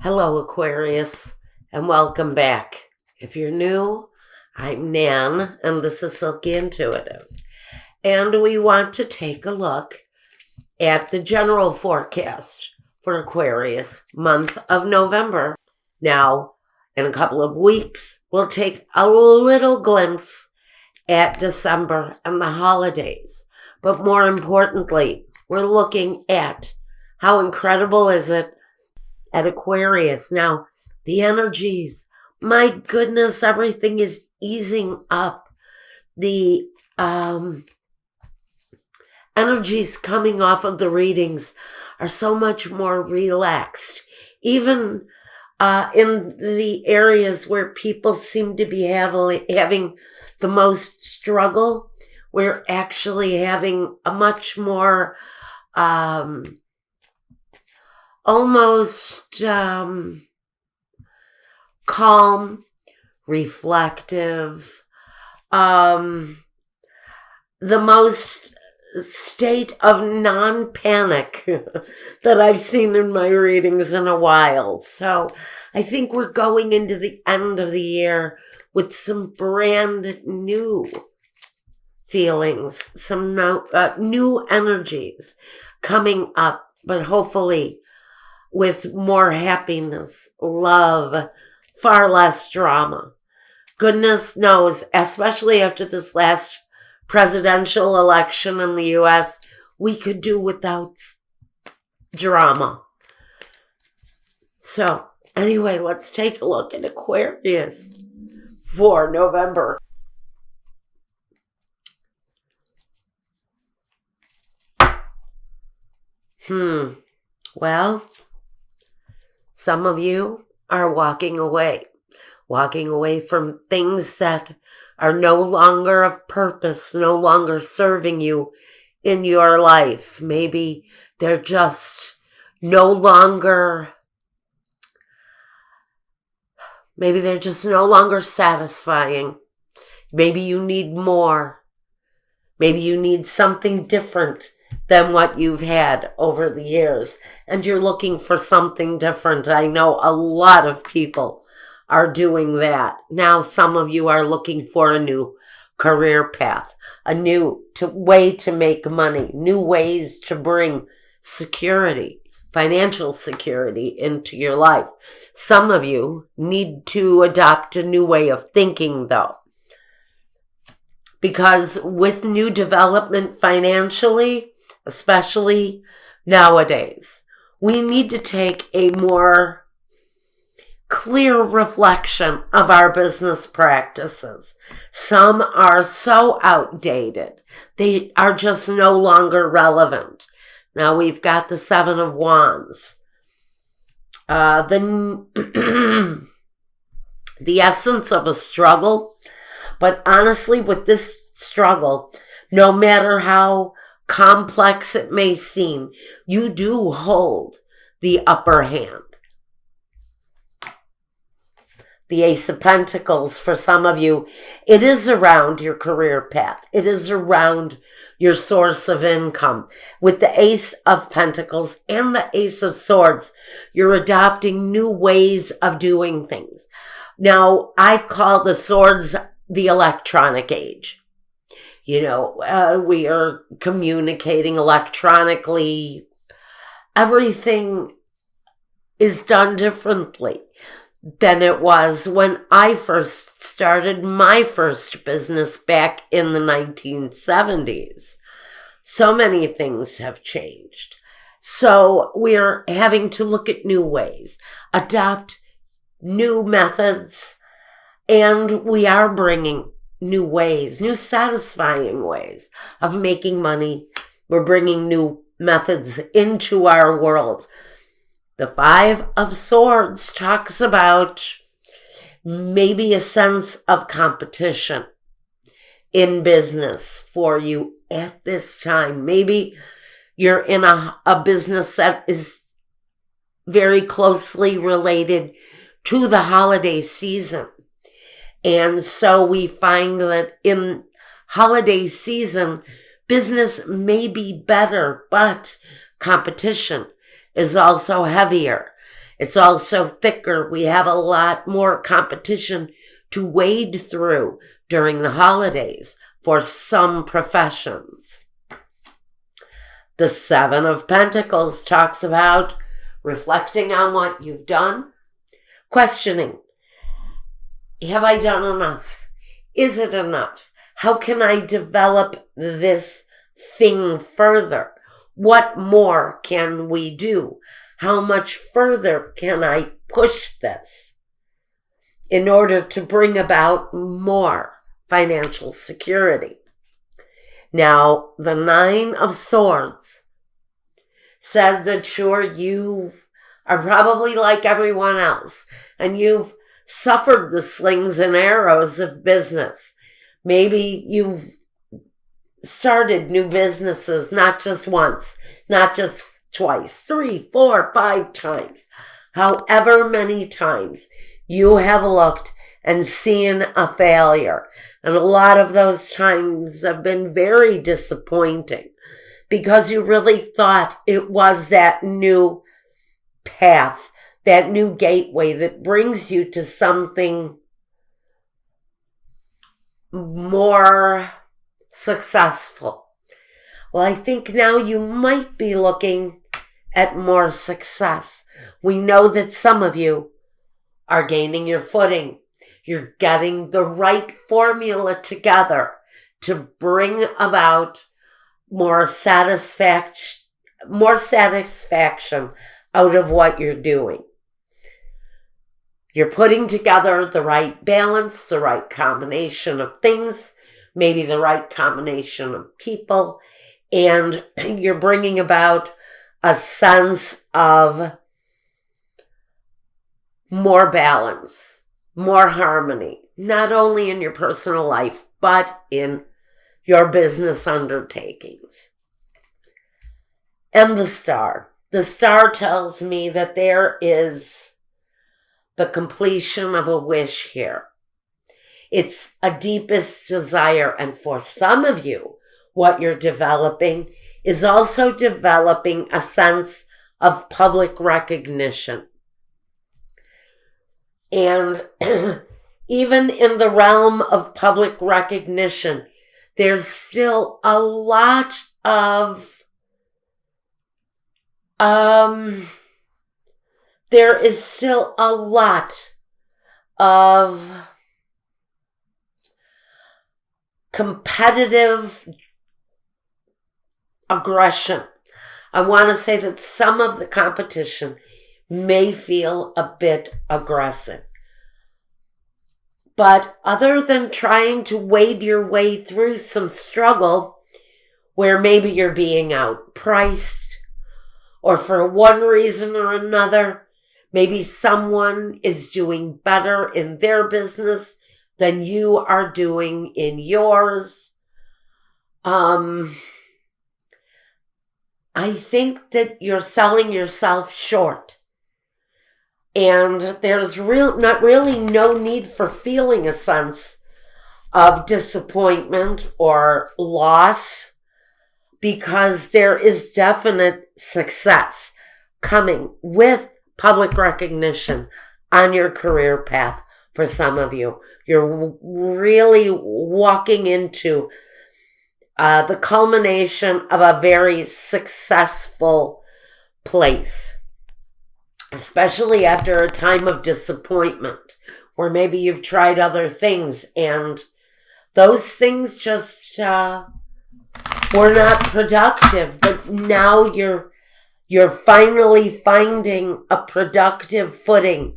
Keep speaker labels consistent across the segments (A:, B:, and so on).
A: Hello, Aquarius, and welcome back. If you're new, I'm Nan, and this is Silky Intuitive. And we want to take a look at the general forecast for Aquarius month of November. Now, in a couple of weeks, we'll take a little glimpse at December and the holidays. But more importantly, we're looking at how incredible is it at Aquarius. Now, the energies, my goodness, everything is easing up. The energies coming off of the readings are so much more relaxed. Even in the areas where people seem to be having the most struggle, we're actually having a much more almost calm, reflective, the most state of non-panic that I've seen in my readings in a while. So I think we're going into the end of the year with some brand new feelings, some new energies coming up, but hopefully with more happiness, love, far less drama. Goodness knows, especially after this last presidential election in the U.S., we could do without drama. So, anyway, let's take a look at Aquarius for November. Well, some of you are walking away from things that are no longer of purpose, no longer serving you in your life. Maybe they're just no longer satisfying. Maybe you need more. Maybe you need something different than what you've had over the years, and you're looking for something different. I know a lot of people are doing that. Now some of you are looking for a new career path, a new way to make money, new ways to bring security, financial security into your life. Some of you need to adopt a new way of thinking, though, because with new development financially, especially nowadays, we need to take a more clear reflection of our business practices. Some are so outdated, they are just no longer relevant. Now we've got the Seven of Wands. The essence of a struggle, but honestly, with this struggle, no matter how complex it may seem, you do hold the upper hand. The Ace of Pentacles, for some of you, it is around your career path. It is around your source of income. With the Ace of Pentacles and the Ace of Swords, you're adopting new ways of doing things. Now, I call the swords the electronic age. You know, we are communicating electronically. Everything is done differently than it was when I first started my first business back in the 1970s. So many things have changed. So we're having to look at new ways, adopt new methods, and we are bringing new ways, new satisfying ways of making money. We're bringing new methods into our world. The Five of Swords talks about maybe a sense of competition in business for you at this time. Maybe you're in a business that is very closely related to the holiday season. And so we find that in holiday season, business may be better, but competition is also heavier. It's also thicker. We have a lot more competition to wade through during the holidays for some professions. The Seven of Pentacles talks about reflecting on what you've done, questioning, have I done enough? Is it enough? How can I develop this thing further? What more can we do? How much further can I push this in order to bring about more financial security? Now, the Nine of Swords says that sure, you are probably like everyone else, and you've suffered the slings and arrows of business. Maybe you've started new businesses, not just once, not just twice, 3, 4, 5 times. However many times you have looked and seen a failure. And a lot of those times have been very disappointing because you really thought it was that new path, that new gateway that brings you to something more successful. Well, I think now you might be looking at more success. We know that some of you are gaining your footing. You're getting the right formula together to bring about more satisfaction out of what you're doing. You're putting together the right balance, the right combination of things, maybe the right combination of people, and you're bringing about a sense of more balance, more harmony, not only in your personal life, but in your business undertakings. And the Star. The Star tells me that there is the completion of a wish here. It's a deepest desire. And for some of you, what you're developing is also developing a sense of public recognition. And even in the realm of public recognition, there's still a lot of there is still a lot of competitive aggression. I want to say that some of the competition may feel a bit aggressive. But other than trying to wade your way through some struggle where maybe you're being outpriced, or for one reason or another, maybe someone is doing better in their business than you are doing in yours. I think that you're selling yourself short. And there's not really no need for feeling a sense of disappointment or loss, because there is definite success coming with public recognition on your career path for some of you. You're really walking into the culmination of a very successful place, especially after a time of disappointment where maybe you've tried other things and those things just were not productive, but now you're finally finding a productive footing.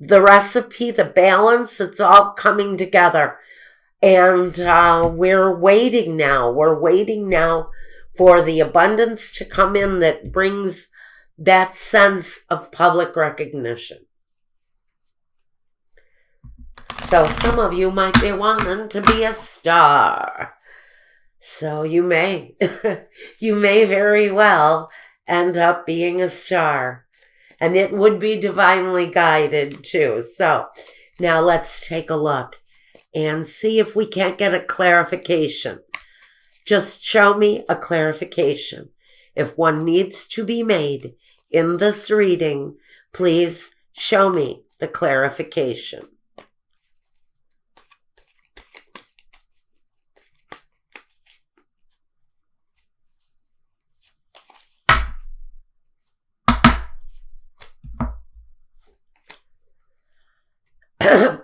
A: The recipe, the balance, it's all coming together. And we're waiting now. We're waiting now for the abundance to come in that brings that sense of public recognition. So some of you might be wanting to be a star. So you may very well end up being a star. And it would be divinely guided too. So now let's take a look and see if we can't get a clarification. Just show me a clarification. If one needs to be made in this reading, Please show me the clarification.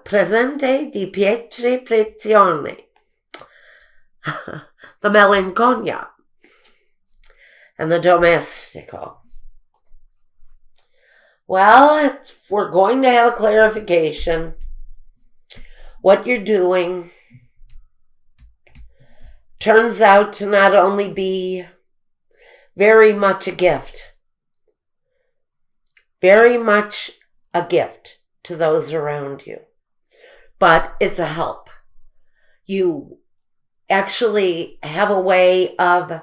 A: Presente di pietre prezione. The melancolia and the domestico. Well, we're going to have a clarification. What you're doing turns out to not only be very much a gift, very much a gift to those around you, but it's a help. You actually have a way of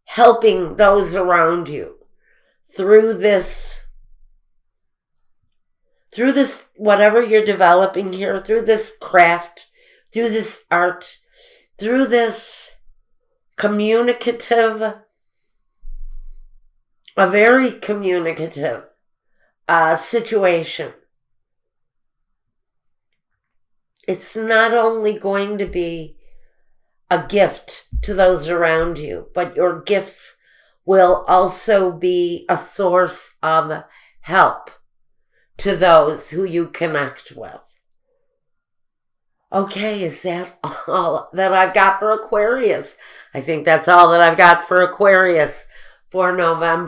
A: helping those around you through this, whatever you're developing here, through this craft, through this art, through this communicative, a very communicative situation. It's not only going to be a gift to those around you, but your gifts will also be a source of help to those who you connect with. Okay, is that all that I've got for Aquarius? I think that's all that I've got for Aquarius for November.